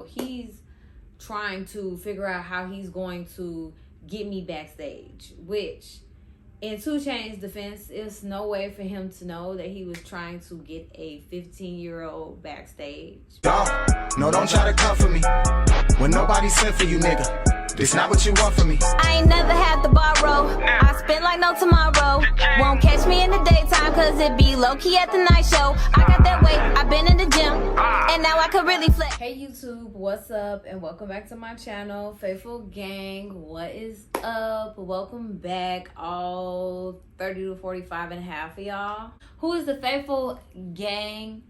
So he's trying to figure out how he's going to get me backstage, which in 2 Chainz' defense, it's no way for him to know that he was trying to get a 15-year-old backstage. Don't try to come for me when nobody sent for you, nigga. It's not what you want from me. I ain't never had to borrow. I spend like no tomorrow. Won't catch me in the daytime, cause it be low-key at the night show. I got that weight, I've been in the gym, and now I can really flex. Hey YouTube, what's up? And welcome back to my channel, Faithful Gang. What is up? Welcome back, all 30 to 45 and a half of y'all. Who is the Faithful Gang?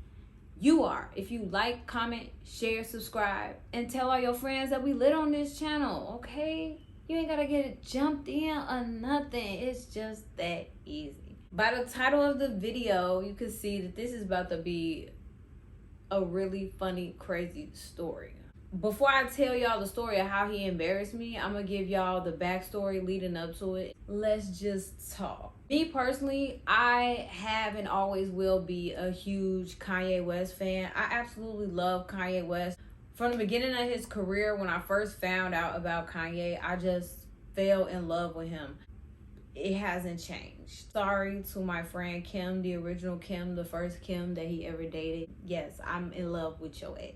You are. If you like, comment, share, subscribe, and tell all your friends that we lit on this channel, okay? You ain't gotta get it jumped in or nothing. It's just that easy. By the title of the video, you can see that this is about to be a really funny, crazy story. Before I tell y'all the story of how he embarrassed me, I'm gonna give y'all the backstory leading up to it. Let's just talk. Me personally, I have and always will be a huge Kanye West fan. I absolutely love Kanye West. From the beginning of his career, when I first found out about Kanye, I just fell in love with him. It hasn't changed. Sorry to my friend Kim, the original Kim, the first Kim that he ever dated. Yes, I'm in love with your ex.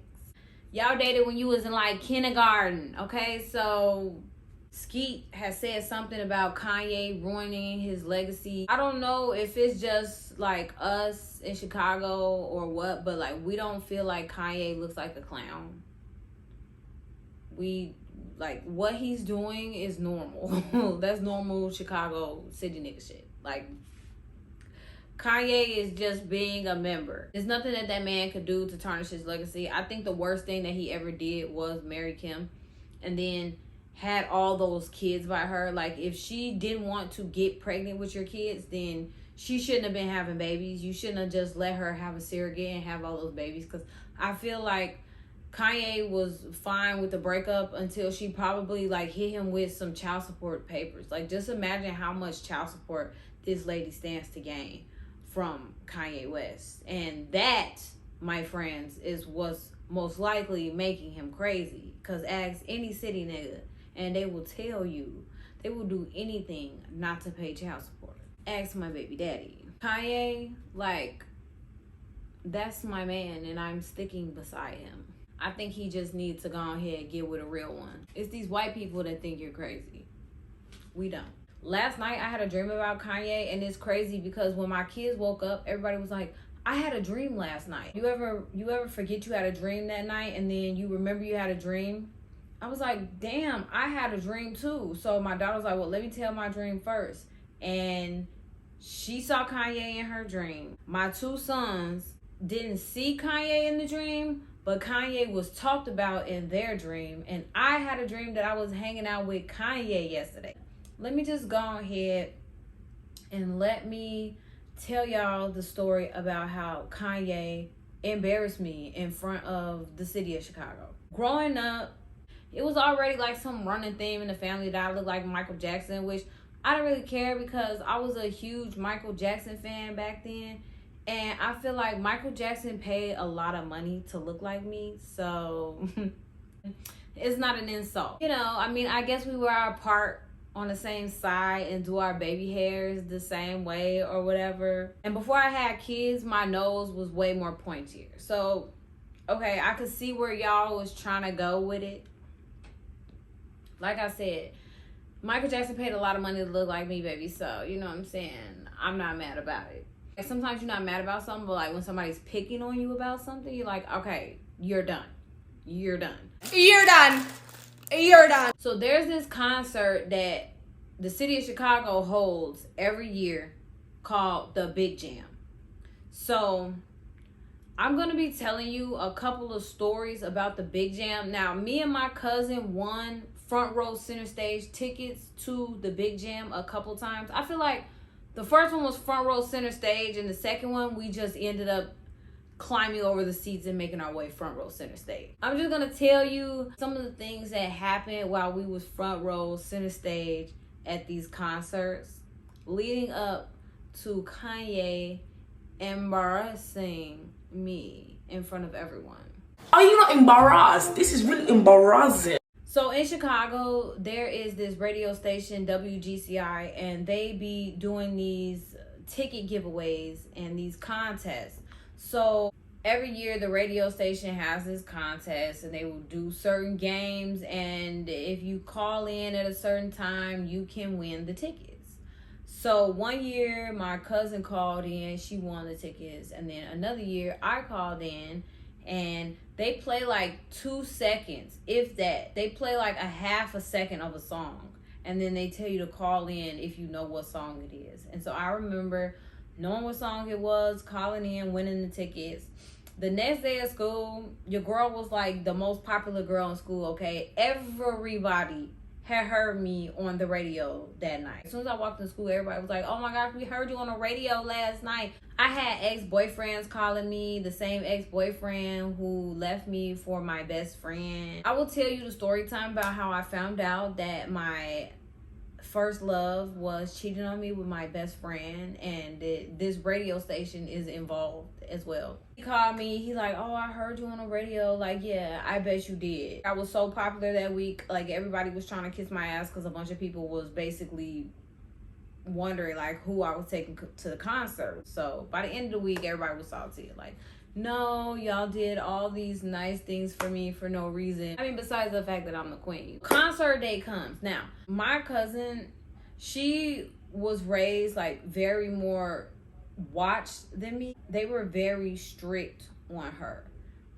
Y'all dated when you was in like kindergarten, okay? So Skeet has said something about Kanye ruining his legacy. I don't know if it's just like us in Chicago or what, but like we don't feel like Kanye looks like a clown. We like what he's doing is normal. That's normal Chicago city nigga shit. Like Kanye is just being a member. There's nothing that that man could do to tarnish his legacy. I think the worst thing that he ever did was marry Kim and then had all those kids by her. Like, if she didn't want to get pregnant with your kids, then she shouldn't have been having babies. You shouldn't have just let her have a surrogate and have all those babies. Because I feel like Kanye was fine with the breakup until she probably like hit him with some child support papers. Like, just imagine how much child support this lady stands to gain from Kanye West. And that, my friends, is what's most likely making him crazy. Because ask any city nigga and they will tell you they will do anything not to pay child support. Ask my baby daddy. Kanye, like, that's my man and I'm sticking beside him. I think he just needs to go ahead and get with a real one. It's these white people that think you're crazy. We don't. Last night I had a dream about Kanye, and it's crazy because when my kids woke up, everybody was like, I had a dream last night. You ever forget you had a dream that night and then you remember you had a dream? I was like, damn, I had a dream too. So my daughter was like, well, let me tell my dream first. And she saw Kanye in her dream. My 2 sons didn't see Kanye in the dream, but Kanye was talked about in their dream. And I had a dream that I was hanging out with Kanye yesterday. Let me just go ahead and let me tell y'all the story about how Kanye embarrassed me in front of the city of Chicago. Growing up, it was already like some running theme in the family that I looked like Michael Jackson, which I didn't really care because I was a huge Michael Jackson fan back then. And I feel like Michael Jackson paid a lot of money to look like me. So it's not an insult. You know, I mean, I guess we were apart on the same side and do our baby hairs the same way or whatever. And before I had kids, my nose was way more pointier. So, okay, I could see where y'all was trying to go with it. Like I said, Michael Jackson paid a lot of money to look like me, baby. So, you know what I'm saying? I'm not mad about it. Like, sometimes you're not mad about something, but like when somebody's picking on you about something, you're like, okay, you're done. You're done. You're done. You're done. So there's this concert that the city of Chicago holds every year called the Big Jam. So I'm going to be telling you a couple of stories about the Big Jam. Now, me and my cousin won front row center stage tickets to the Big Jam a couple times. I feel like the first one was front row center stage, and the second one we just ended up climbing over the seats and making our way front row center stage. I'm just gonna tell you some of the things that happened while we was front row center stage at these concerts leading up to Kanye embarrassing me in front of everyone. Are you not embarrassed? This is really embarrassing. So in Chicago, there is this radio station, WGCI, and they be doing these ticket giveaways and these contests. So every year the radio station has this contest and they will do certain games, and if you call in at a certain time, you can win the tickets. So one year my cousin called in, she won the tickets, and then another year I called in and they play like 2 seconds, if that. They play like a half a second of a song, and then they tell you to call in if you know what song it is. And so I remember knowing what song it was, calling in, winning the tickets. The next day of school, your girl was like the most popular girl in school, okay? Everybody had heard me on the radio that night. As soon as I walked in school, everybody was like, oh my gosh, we heard you on the radio last night. I had ex-boyfriends calling me, the same ex-boyfriend who left me for my best friend. I will tell you the story time about how I found out that my first love was cheating on me with my best friend, and this radio station is involved as well. He called me, he's like, oh, I heard you on the radio. Like, yeah, I bet you did. I was so popular that week, like everybody was trying to kiss my ass because a bunch of people was basically wondering like who I was taking to the concert. So by the end of the week, everybody was salty, like, no, y'all did all these nice things for me for no reason. I mean, besides the fact that I'm the queen. Concert day comes. Now, my cousin, she was raised like very more watched than me. They were very strict on her.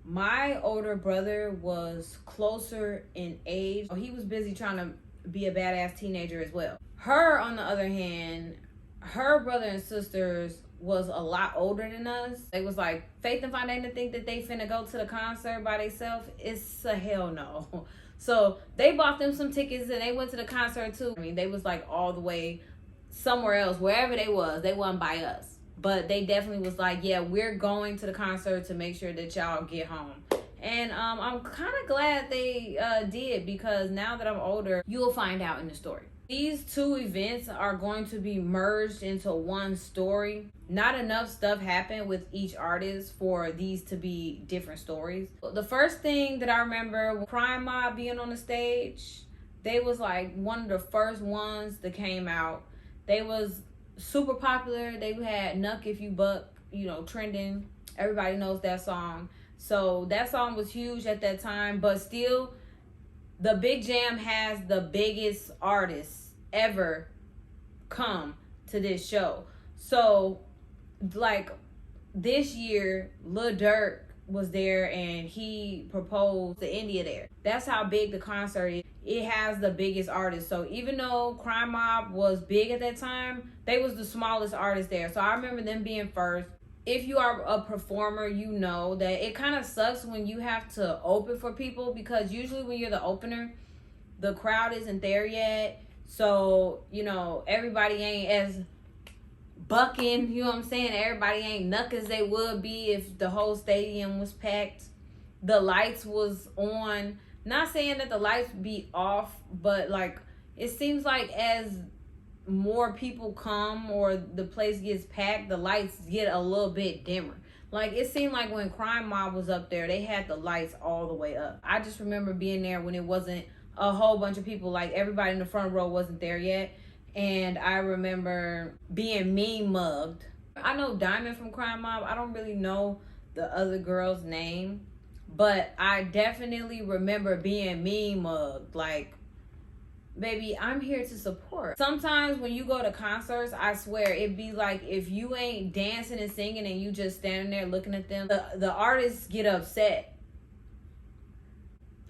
My older brother was closer in age. He was busy trying to be a badass teenager as well. Her, on the other hand, her brother and sisters was a lot older than us. They was like, Faith and Fontaine think that they finna go to the concert by themselves. It's a hell no. So they bought them some tickets and they went to the concert too. I mean, they was like all the way somewhere else, wherever they wasn't by us. But they definitely was like, yeah, we're going to the concert to make sure that y'all get home. And I'm kind of glad they did, because now that I'm older, you'll find out in the story. These two events are going to be merged into one story. Not enough stuff happened with each artist for these to be different stories. The first thing that I remember, Crime Mob being on the stage, they was like one of the first ones that came out. They was super popular. They had Nuck If You Buck, you know, trending. Everybody knows that song. So that song was huge at that time, but still, the Big Jam has the biggest artists ever come to this show. So, like, this year, Lil Durk was there and he proposed to India there. That's how big the concert is. It has the biggest artists. So even though Crime Mob was big at that time, they was the smallest artist there. So I remember them being first. If you are a performer, you know that it kind of sucks when you have to open for people, because usually when you're the opener, the crowd isn't there yet. So, you know, everybody ain't as bucking, you know what I'm saying? Everybody ain't nuck as they would be if the whole stadium was packed. The lights was on. Not saying that the lights be off, but like, it seems like as more people come or the place gets packed, the lights get a little bit dimmer. Like, it seemed like when Crime Mob was up there, they had the lights all the way up. I just remember being there when it wasn't a whole bunch of people, like everybody in the front row wasn't there yet. And I remember being mean mugged. I know Diamond from Crime Mob. I don't really know the other girl's name, but I definitely remember being mean mugged. Like, baby, I'm here to support. Sometimes when you go to concerts, I swear, it be like if you ain't dancing and singing and you just standing there looking at them, the artists get upset.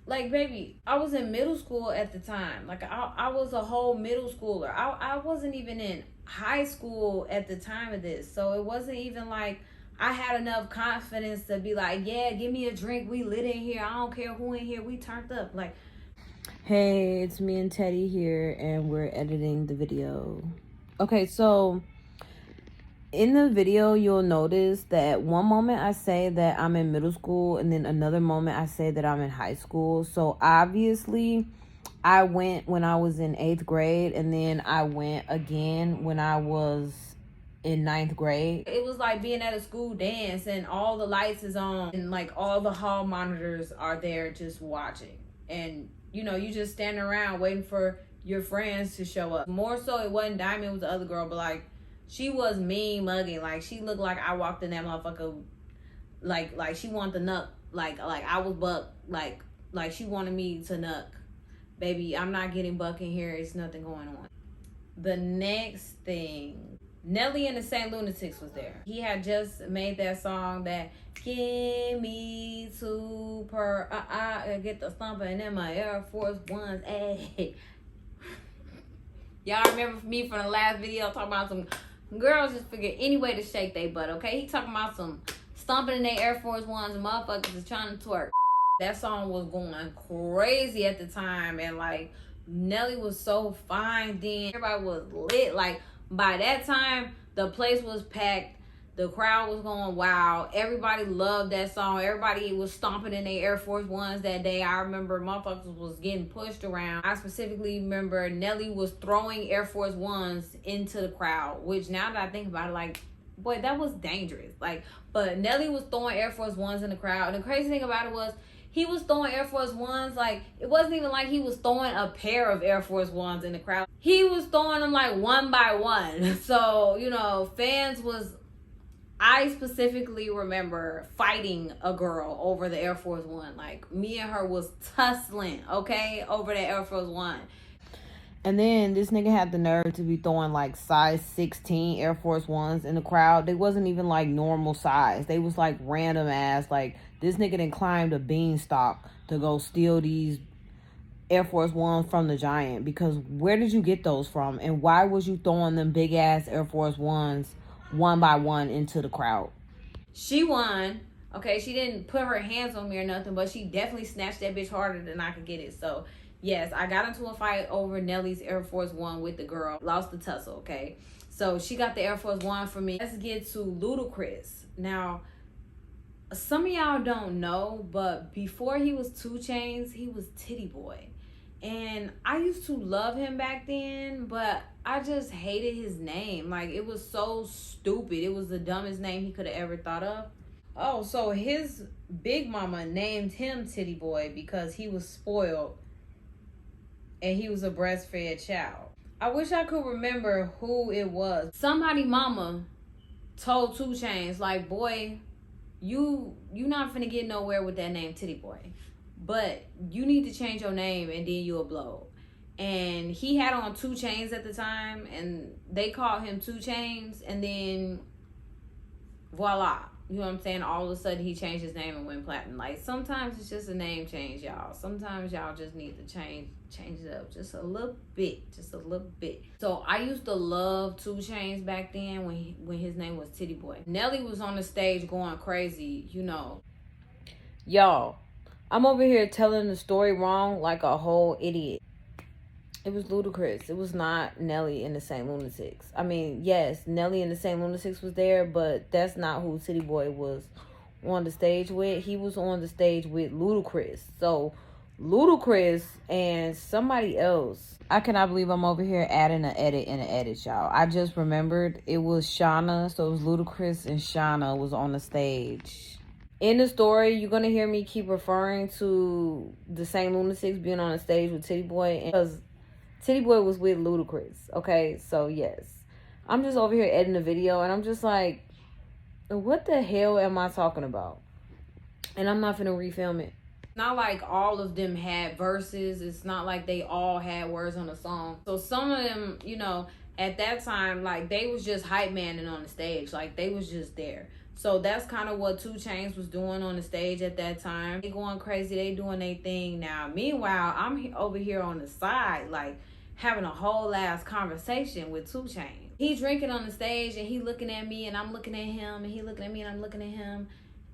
Like, baby, I was in middle school at the time. Like, I was a whole middle schooler. I wasn't even in high school at the time of this. So it wasn't even like I had enough confidence to be like, yeah, give me a drink. We lit in here. I don't care who in here. We turned up. Like, hey, it's me and Teddy here, and we're editing the video. Okay, so in the video, you'll notice that one moment I say that I'm in middle school, and then another moment I say that I'm in high school. So obviously, I went when I was in 8th grade, and then I went again when I was in 9th grade. It was like being at a school dance and all the lights is on and like all the hall monitors are there just watching. And you know, you just standing around waiting for your friends to show up. More so it wasn't Diamond, it was the other girl, but like she was mean mugging. Like she looked like I walked in that motherfucker like she wanted to nuck. Like I was buck. Like she wanted me to nuck. Baby, I'm not getting buck in here. It's nothing going on. The next thing, Nelly and the St. Lunatics was there. He had just made that song that give me two per get the stomping in my Air Force Ones. Hey. Y'all remember me from the last video talking about some girls just figure any way to shake their butt, okay? He talking about some stomping in their Air Force Ones and motherfuckers is trying to twerk. That song was going crazy at the time, and like Nelly was so fine then. Everybody was lit. Like by that time, the place was packed. The crowd was going wild. Everybody loved that song. Everybody was stomping in their Air Force Ones that day. I remember motherfuckers was getting pushed around. I specifically remember Nelly was throwing Air Force Ones into the crowd, which now that I think about it, like, boy, that was dangerous. Like, but Nelly was throwing Air Force Ones in the crowd. And the crazy thing about it was, he was throwing Air Force Ones, like, it wasn't even like he was throwing a pair of Air Force Ones in the crowd. He was throwing them like one by one. So, you know, fans was, I specifically remember fighting a girl over the Air Force One. Like, me and her was tussling, okay, over the Air Force One. And then this nigga had the nerve to be throwing like size 16 Air Force Ones in the crowd. They wasn't even like normal size. They was like random ass. Like this nigga done climbed a beanstalk to go steal these Air Force Ones from the Giant. Because where did you get those from? And why was you throwing them big ass Air Force Ones one by one into the crowd? She won. Okay, she didn't put her hands on me or nothing, but she definitely snatched that bitch harder than I could get it. So yes, I got into a fight over Nelly's Air Force One with the girl. Lost the tussle, okay? So she got the Air Force One for me. Let's get to Ludacris. Now, some of y'all don't know, but before he was 2 Chainz, he was Titty Boy. And I used to love him back then, but I just hated his name. Like, it was so stupid. It was the dumbest name he could have ever thought of. Oh, so his big mama named him Titty Boy because he was spoiled and he was a breastfed child. I wish I could remember who it was. Somebody mama told 2 Chainz, like, boy, you not finna get nowhere with that name Titty Boy. But you need to change your name and then you'll blow. And he had on 2 Chainz at the time and they called him 2 Chainz, and then voila. You know what I'm saying? All of a sudden he changed his name and went platinum. Like, sometimes it's just a name change, y'all. Sometimes y'all just need to change it up just a little bit. Just a little bit. So I used to love 2 Chainz back then when his name was Titty Boy. Nelly was on the stage going crazy, you know. Y'all, I'm over here telling the story wrong like a whole idiot. It was Ludacris. It was not Nelly and the St. Lunatics. I mean, yes, Nelly and the St. Lunatics was there, but that's not who Titty Boy was on the stage with. He was on the stage with Ludacris. So, Ludacris and somebody else. I cannot believe I'm over here adding an edit in an edit, y'all. I just remembered it was Shauna. So, it was Ludacris and Shauna was on the stage. In the story, you're going to hear me keep referring to the St. Lunatics being on the stage with Titty Boy, because Titty Boy was with Ludacris, okay? So, yes. I'm just over here editing the video, and I'm just like, what the hell am I talking about? And I'm not finna refilm it. Not like all of them had verses. It's not like they all had words on the song. So, some of them, you know, at that time, like, they was just hype manning on the stage. Like, they was just there. So that's kind of what 2 Chainz was doing on the stage at that time. They going crazy. They doing their thing now. Meanwhile, I'm over here on the side, like, having a whole ass conversation with 2 Chainz. He drinking on the stage and he looking at me and I'm looking at him, and he looking at me and I'm looking at him.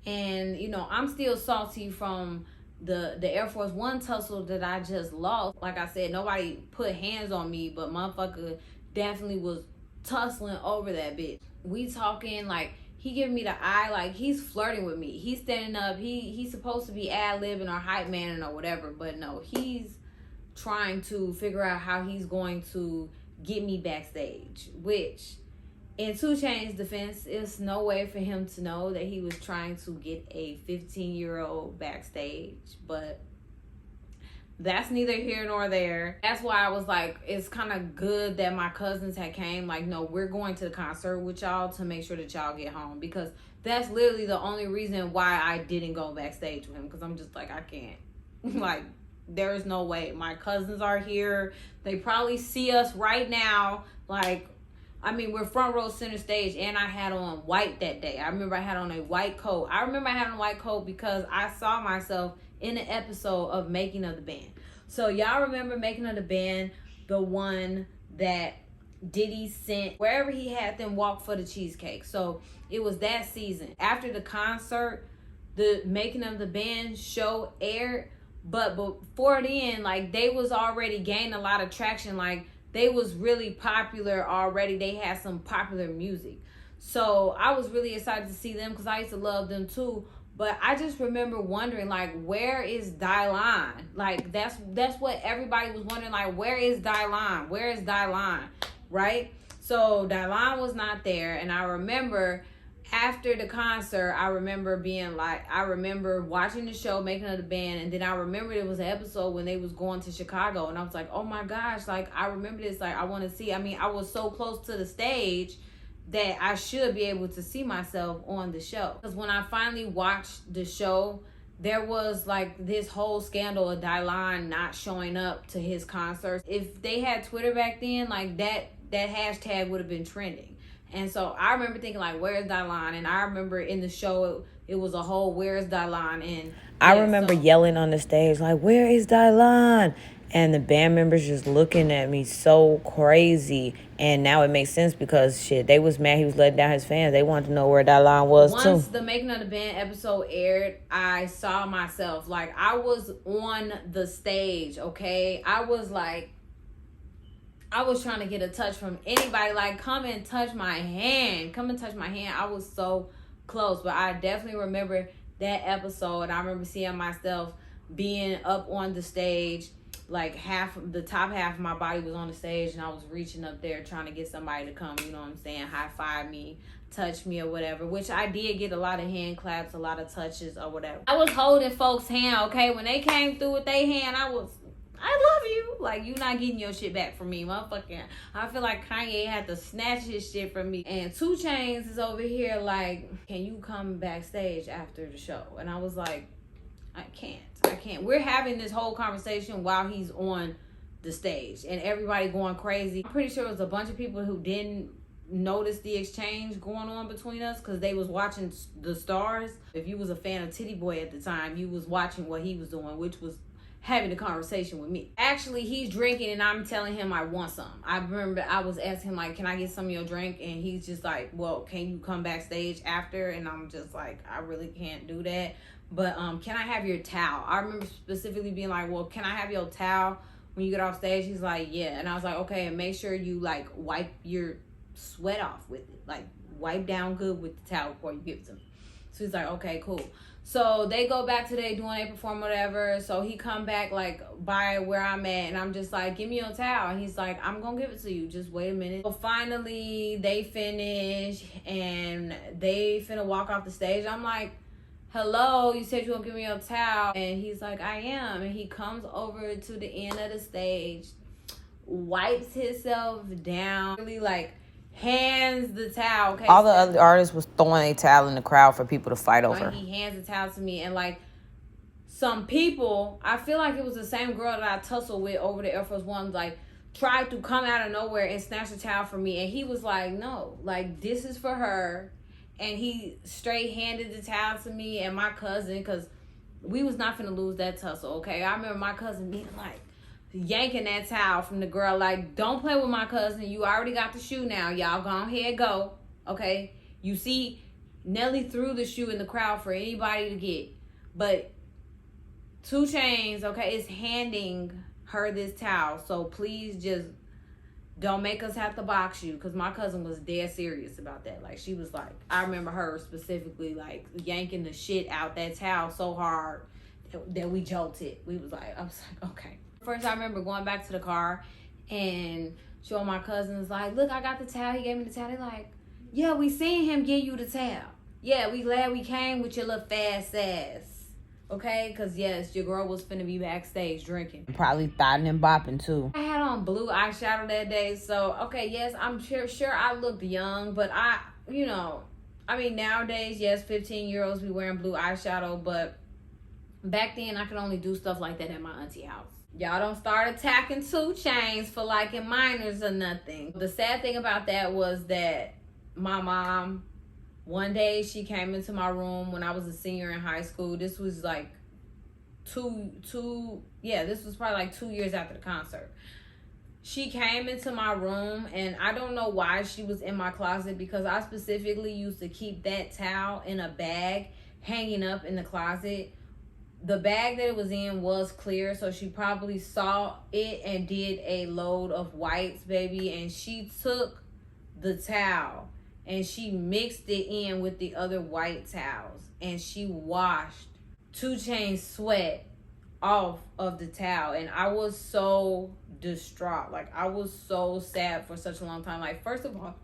And, you know, I'm still salty from the Air Force One tussle that I just lost. Like I said, nobody put hands on me, but motherfucker definitely was tussling over that bitch. We talking, like, he giving me the eye, like he's flirting with me. He's standing up. He's supposed to be ad-libbing or hype manning or whatever, but no, he's trying to figure out how he's going to get me backstage, which In 2 Chainz' defense, it's no way for him to know that he was trying to get a 15-year-old backstage, but that's neither here nor there. That's why I was like, it's kind of good that my cousins had came. Like, no, we're going to the concert with y'all to make sure that y'all get home, because that's literally the only reason why I didn't go backstage with him, because I'm just like, I can't. Like, there is no way. My cousins are here. They probably see us right now. Like, I mean, we're front row center stage, and I had on white that day. I remember I had on a white coat. I remember I had on a white coat because I saw myself in an episode of Making of the Band. So y'all remember Making of the Band, the one that Diddy sent wherever he had them walk for the cheesecake. So it was that season. After the concert, the Making of the Band show aired, but before then, like, they was already gaining a lot of traction. Like, they was really popular already. They had some popular music. So I was really excited to see them because I used to love them too. But I just remember wondering, like, where is Dylan? Like, that's what everybody was wondering. Like, where is Dylan? Where is Dylan? Right? So Dylan was not there. And I remember after the concert, I remember being like, I remember watching the show, Making of the Band, and then I remember it was an episode when they was going to Chicago, and I was like, oh my gosh, like, I remember this, like, I want to see. I mean, I was so close to the stage that I should be able to see myself on the show. Because when I finally watched the show, there was like this whole scandal of Dylan not showing up to his concerts. If they had Twitter back then, like, that hashtag would have been trending. And so I remember thinking, like, where's Dylan? And I remember in the show, it was a whole where's Dylan? And I remember yelling on the stage, like, where is Dylan? And the band members just looking at me so crazy. And now it makes sense because, shit, they was mad he was letting down his fans. They wanted to know where Dylan was, too. Once the Making of the Band episode aired, I saw myself. Like, I was on the stage, okay? I was trying to get a touch from anybody. Like, come and touch my hand. Come and touch my hand. I was so close. But I definitely remember that episode. I remember seeing myself being up on the stage. Like, the top half of my body was on the stage, and I was reaching up there trying to get somebody to come, you know what I'm saying, high five me, touch me or whatever, which I did get a lot of hand claps, a lot of touches or whatever. I was holding folks' hand, okay? When they came through with their hand, I love you. Like, you not getting your shit back from me, motherfucking. I feel like Kanye had to snatch his shit from me. And 2 Chainz is over here like, can you come backstage after the show? And I was like, I can't. We're having this whole conversation while he's on the stage and everybody going crazy. I'm pretty sure it was a bunch of people who didn't notice the exchange going on between us because they was watching the stars. If you was a fan of Titty Boy at the time, you was watching what he was doing, which was having a conversation with me. Actually, he's drinking and I'm telling him I want some. I remember I was asking him, like, can I get some of your drink? And he's just like, well, can you come backstage after? And I'm just like, I really can't do that. But can I have your towel? I remember specifically being like, well, can I have your towel when you get off stage? He's like, yeah. And I was like, okay, and make sure you, like, wipe your sweat off with it. Like, wipe down good with the towel before you give it to me. So he's like, okay, cool. So they go back to they perform whatever. So he come back, like, by where I'm at. And I'm just like, give me your towel. And he's like, I'm going to give it to you. Just wait a minute. So finally, they finish. And they finna walk off the stage. I'm like, hello, you said you won't give me your towel. And he's like, I am. And he comes over to the end of the stage, wipes himself down, really, like, hands the towel. Okay, all the other artists was throwing a towel in the crowd for people to fight over. He hands the towel to me, and, like, some people, I feel like it was the same girl that I tussled with over the Air Force One, like, tried to come out of nowhere and snatch the towel from me. And he was like, no, like, this is for her. And he straight handed the towel to me and my cousin, because we was not finna lose that tussle, okay? I remember my cousin being like, yanking that towel from the girl, like, don't play with my cousin. You already got the shoe now. Y'all go ahead, go, okay? You see, Nelly threw the shoe in the crowd for anybody to get. But 2 Chainz, okay, is handing her this towel. So please just don't make us have to box you, because my cousin was dead serious about that. Like, she was like, I remember her specifically, like, yanking the shit out that towel so hard that we jolted. I was like, okay. First, I remember going back to the car and showing my cousins, like, look, I got the towel. He gave me the towel. They like, Yeah, we seen him give you the towel. Yeah, we glad we came with your little fast ass. Okay? Because, yes, your girl was finna be backstage drinking. Probably thotting and bopping, too. I had on blue eyeshadow that day. So, okay, yes, I'm sure I looked young. But nowadays, yes, 15-year-olds be wearing blue eyeshadow. But back then, I could only do stuff like that at my auntie house. Y'all don't start attacking 2 Chainz for liking minors or nothing. The sad thing about that was that my mom, one day she came into my room when I was a senior in high school. This was like this was probably like 2 years after the concert. She came into my room, and I don't know why she was in my closet, because I specifically used to keep that towel in a bag hanging up in the closet. The bag that it was in was clear, so she probably saw it and did a load of whites, baby, and she took the towel and she mixed it in with the other white towels, and she washed 2 Chainz sweat off of the towel. And I was so distraught. Like, I was so sad for such a long time. Like, first of all,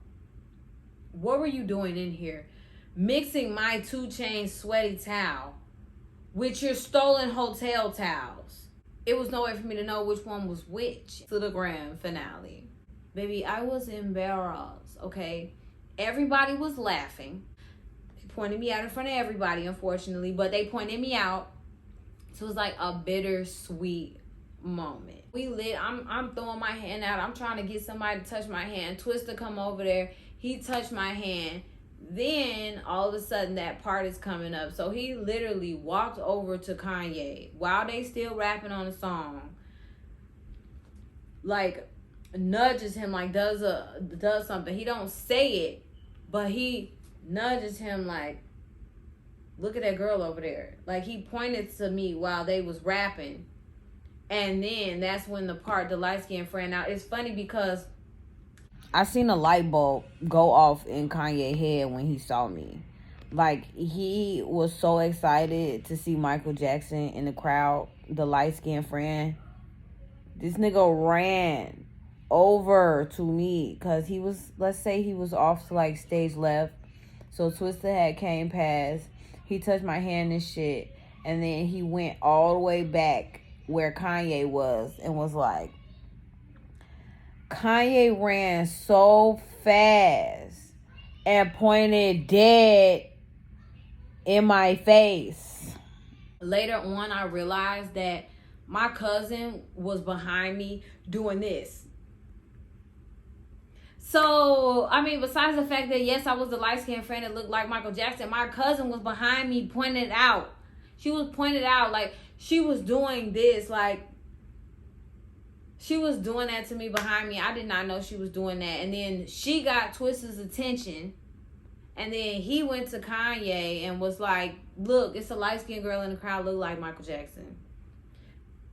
what were you doing in here mixing my 2 Chainz sweaty towel with your stolen hotel towels? It was no way for me to know which one was which. To the grand finale. Baby, I was embarrassed, okay? Everybody was laughing. They pointed me out in front of everybody, unfortunately, but they pointed me out. So it was like a bittersweet moment. We lit. I'm throwing my hand out. I'm trying to get somebody to touch my hand. Twista come over there. He touched my hand. Then all of a sudden that part is coming up. So he literally walked over to Kanye while they still rapping on the song, like nudges him, like does something. He don't say it, but he nudges him like, look at that girl over there. Like, he pointed to me while they was rapping. And then that's when the light-skinned friend. Now it's funny because I seen a light bulb go off in Kanye's head when he saw me. Like, he was so excited to see Michael Jackson in the crowd, the light-skinned friend. This nigga ran over to me because he was, let's say he was off to like stage left. So Twista had came past. He touched my hand and shit. And then he went all the way back where Kanye was and was like, Kanye ran so fast and pointed dead in my face. Later on, I realized that my cousin was behind me doing this. So, I mean, besides the fact that, yes, I was the light-skinned friend that looked like Michael Jackson, my cousin was behind me pointing it out. She was pointed out, like, she was doing this, like, she was doing that to me behind me. I did not know she was doing that. And then she got Twista's attention. And then he went to Kanye and was like, look, it's a light-skinned girl in the crowd look like Michael Jackson.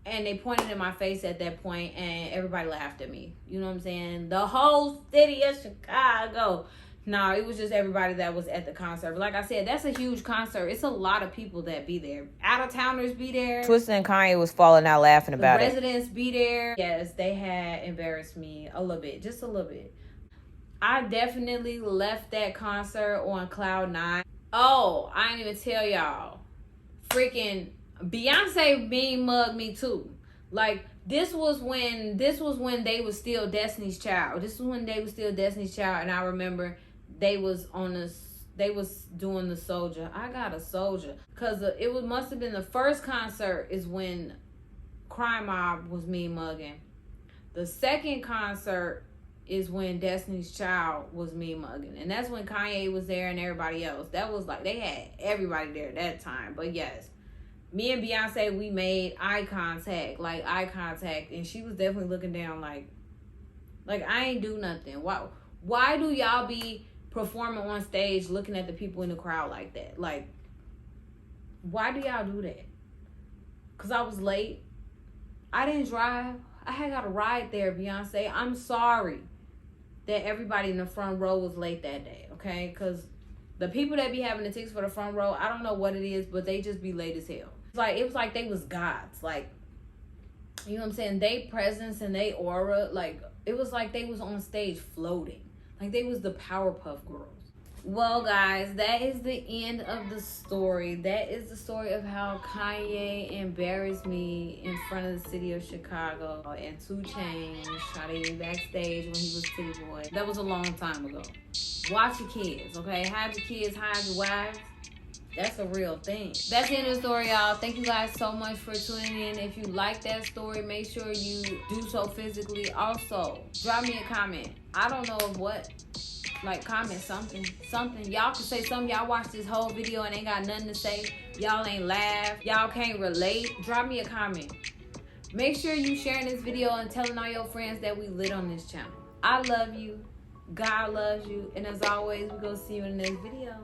And they pointed in my face at that point, and everybody laughed at me. You know what I'm saying? The whole city of Chicago. No, it was just everybody that was at the concert. But like I said, that's a huge concert. It's a lot of people that be there. Out-of-towners be there. Twista and Kanye was falling out laughing about it. The residents be there. Yes, they had embarrassed me a little bit. Just a little bit. I definitely left that concert on cloud 9. Oh, I didn't even tell y'all. Freaking Beyoncé mean mugged me too. Like, this was when they was still Destiny's Child. This was when they was still Destiny's Child, and I remember they was doing the Soldier. I got a Soldier. Cause must have been the first concert is when Crime Mob was mean mugging. The second concert is when Destiny's Child was mean mugging. And that's when Kanye was there and everybody else. That was like, they had everybody there at that time. But yes, me and Beyonce, we made eye contact, and she was definitely looking down like I ain't do nothing. Why do y'all be performing on stage looking at the people in the crowd like that? Like, why do y'all do that? Because I was late. I didn't drive. I had got a ride there, Beyonce. I'm sorry that everybody in the front row was late that day, okay? Because the people that be having the tickets for the front row, I don't know what it is, but they just be late as hell. It was like they was gods. Like, you know what I'm saying? They presence and they aura, like, it was like they was on stage floating. Like, they was the Powerpuff Girls. Well, guys, that is the end of the story. That is the story of how Kanye embarrassed me in front of the city of Chicago, and 2 Chainz shot him backstage when he was City Boy. That was a long time ago. Watch your kids, okay? Hide your kids, hide your wives. That's a real thing. That's the end of the story, y'all. Thank you guys so much for tuning in. If you like that story, make sure you do so physically. Also, drop me a comment. I don't know of what. Like, comment something. Y'all can say something. Y'all watch this whole video and ain't got nothing to say. Y'all ain't laugh. Y'all can't relate. Drop me a comment. Make sure you sharing this video and telling all your friends that we lit on this channel. I love you. God loves you. And as always, we're going to see you in the next video.